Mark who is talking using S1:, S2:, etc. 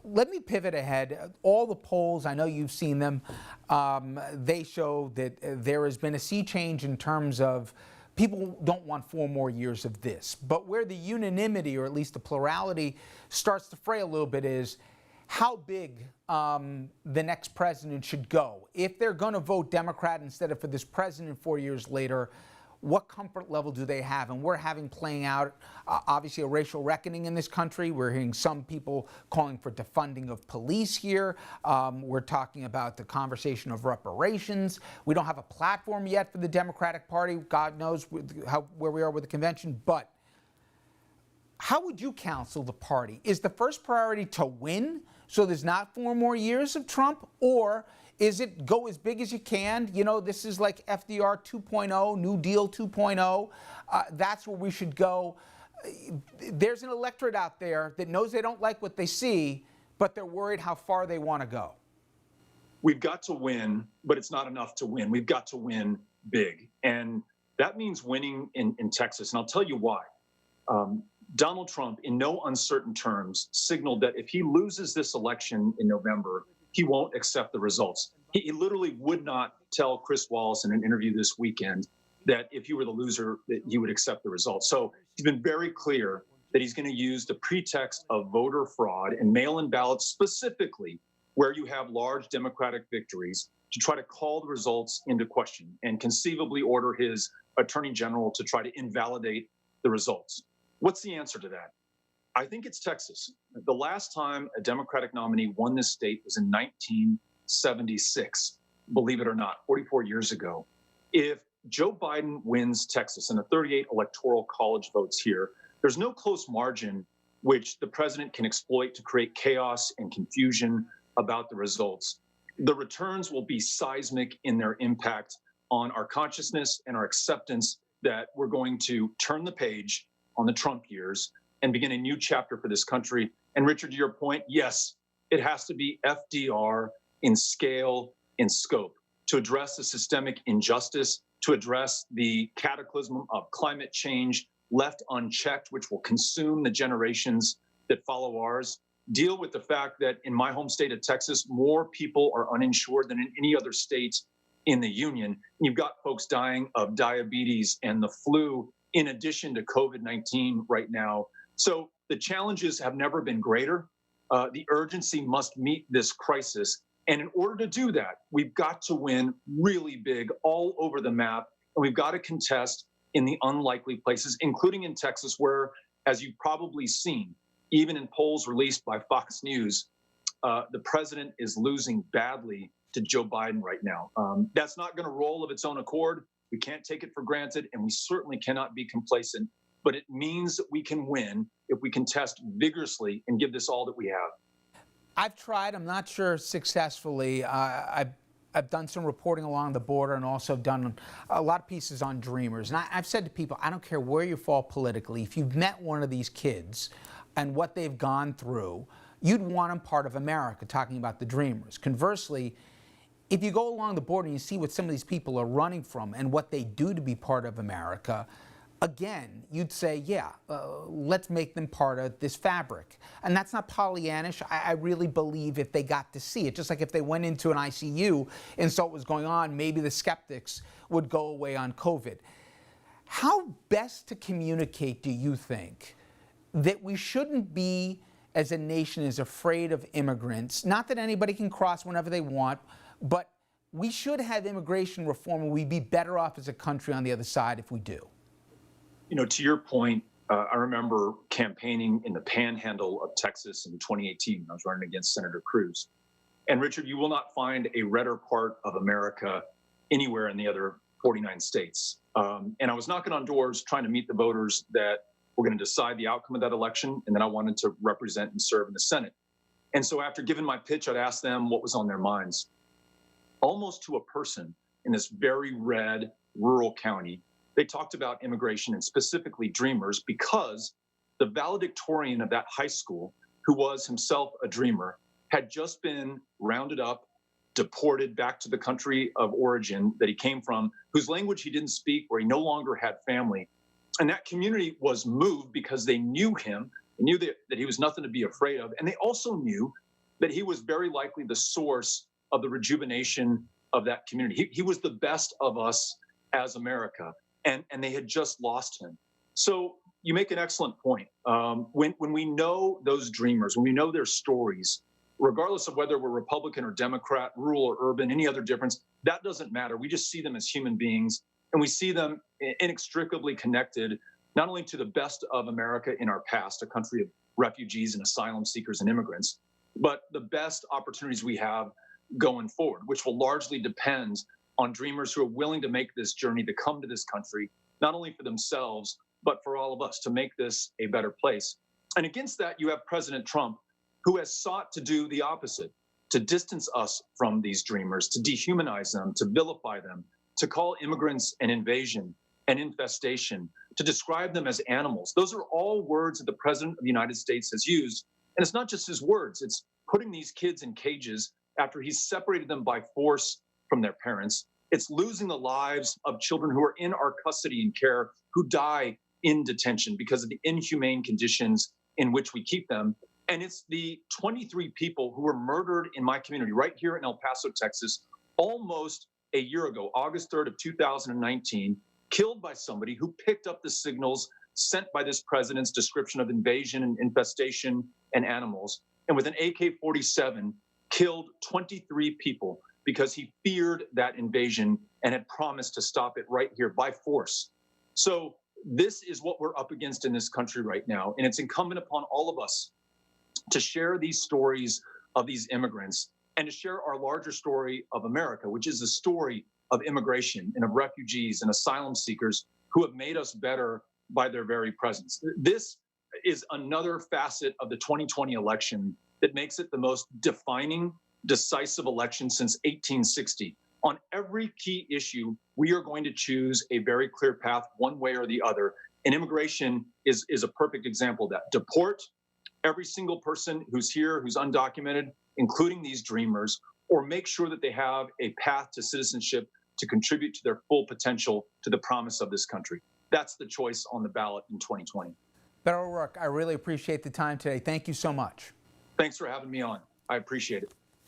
S1: Let me pivot ahead. All the polls, I know you've seen them, they show that there has been a sea change in terms of people don't want 4 more years of this. But where the unanimity, or at least the plurality, starts to fray a little bit is how big the next president should go. If they're going to vote Democrat instead of for this president 4 years later, what comfort level do they have? And we're having playing out, obviously, a racial reckoning in this country. We're hearing some people calling for defunding of police here. We're talking about the conversation of reparations. We don't have a platform yet for the Democratic Party. God knows where we are with the convention. But how would you counsel the party? Is the first priority to win so there's not 4 more years of Trump? Or is it go as big as you can? You know, this is like FDR 2.0, New Deal 2.0. That's where we should go. There's an electorate out there that knows they don't like what they see, but they're worried how far they want to go.
S2: We've got to win, but it's not enough to win. We've got to win big. And that means winning in Texas. And I'll tell you why. Donald Trump, in no uncertain terms, signaled that if he loses this election in November, he won't accept the results. He literally would not tell Chris Wallace in an interview this weekend that if he were the loser, that he would accept the results. So he's been very clear that he's going to use the pretext of voter fraud and mail-in ballots, specifically where you have large Democratic victories, to try to call the results into question and conceivably order his attorney general to try to invalidate the results. What's the answer to that? I think it's Texas. The last time a Democratic nominee won this state was in 1976, believe it or not, 44 years ago. If Joe Biden wins Texas and the 38 electoral college votes here, there's no close margin which the president can exploit to create chaos and confusion about the results. The returns will be seismic in their impact on our consciousness and our acceptance that we're going to turn the page on the Trump years and begin a new chapter for this country. And Richard, to your point, yes, it has to be FDR in scale, in scope, to address the systemic injustice, to address the cataclysm of climate change left unchecked, which will consume the generations that follow ours. Deal with the fact that in my home state of Texas, more people are uninsured than in any other state in the union. You've got folks dying of diabetes and the flu, in addition to COVID-19 right now. So the challenges have never been greater. The urgency must meet this crisis. And in order to do that, we've got to win really big all over the map. And we've got to contest in the unlikely places, including in Texas, where, as you've probably seen, even in polls released by Fox News, the president is losing badly to Joe Biden right now. That's not going to roll of its own accord. We can't take it for granted, and we certainly cannot be complacent. But it means that we can win if we contest vigorously and give this all that we have.
S1: I've tried, I'm not sure successfully. I've done some reporting along the border and also done a lot of pieces on Dreamers. And I've said to people, I don't care where you fall politically, if you've met one of these kids and what they've gone through, you'd want them part of America, talking about the Dreamers. Conversely, if you go along the border and you see what some of these people are running from and what they do to be part of America, again, you'd say, yeah, let's make them part of this fabric. And that's not Pollyannish. I really believe if they got to see it, just like if they went into an ICU and saw what was going on, maybe the skeptics would go away on COVID. How best to communicate, do you think, that we shouldn't be, as a nation, as afraid of immigrants? Not that anybody can cross whenever they want, but we should have immigration reform, and we'd be better off as a country on the other side if we do.
S2: You know, to your point, I remember campaigning in the panhandle of Texas in 2018. I was running against Senator Cruz. And Richard, you will not find a redder part of America anywhere in the other 49 states. And I was knocking on doors trying to meet the voters that were going to decide the outcome of that election. And then I wanted to represent and serve in the Senate. And so after giving my pitch, I'd ask them what was on their minds. Almost to a person in this very red rural county, they talked about immigration and specifically Dreamers because the valedictorian of that high school, who was himself a Dreamer, had just been rounded up, deported back to the country of origin that he came from, whose language he didn't speak, where he no longer had family. And that community was moved because they knew him, they knew that he was nothing to be afraid of. And they also knew that he was very likely the source of the rejuvenation of that community. He was the best of us as America, and they had just lost him. So you make an excellent point. When we know those dreamers, when we know their stories, regardless of whether we're Republican or Democrat, rural or urban, any other difference, that doesn't matter. We just see them as human beings, and we see them inextricably connected, not only to the best of America in our past, a country of refugees and asylum seekers and immigrants, but the best opportunities we have going forward, which will largely depend on dreamers who are willing to make this journey to come to this country, not only for themselves, but for all of us, to make this a better place. And against that, you have President Trump, who has sought to do the opposite, to distance us from these dreamers, to dehumanize them, to vilify them, to call immigrants an invasion, an infestation, to describe them as animals. Those are all words that the President of the United States has used. And it's not just his words, it's putting these kids in cages after he's separated them by force from their parents. It's losing the lives of children who are in our custody and care, who die in detention because of the inhumane conditions in which we keep them. And it's the 23 people who were murdered in my community right here in El Paso, Texas, almost a year ago, August 3rd of 2019, killed by somebody who picked up the signals sent by this president's description of invasion and infestation and animals, and with an AK-47 killed 23 people because he feared that invasion and had promised to stop it right here by force. So this is what we're up against in this country right now, and it's incumbent upon all of us to share these stories of these immigrants and to share our larger story of America, which is the story of immigration and of refugees and asylum seekers who have made us better by their very presence. This is another facet of the 2020 election that makes it the most defining, decisive election since 1860. On every key issue, we are going to choose a very clear path one way or the other. And immigration is a perfect example of that. Deport every single person who's here, who's undocumented, including these dreamers, or make sure that they have a path to citizenship to contribute to their full potential to the promise of this country. That's the choice on the ballot in 2020.
S1: Beto O'Rourke, I really appreciate the time today. Thank you so much.
S2: Thanks for having me on. I appreciate it.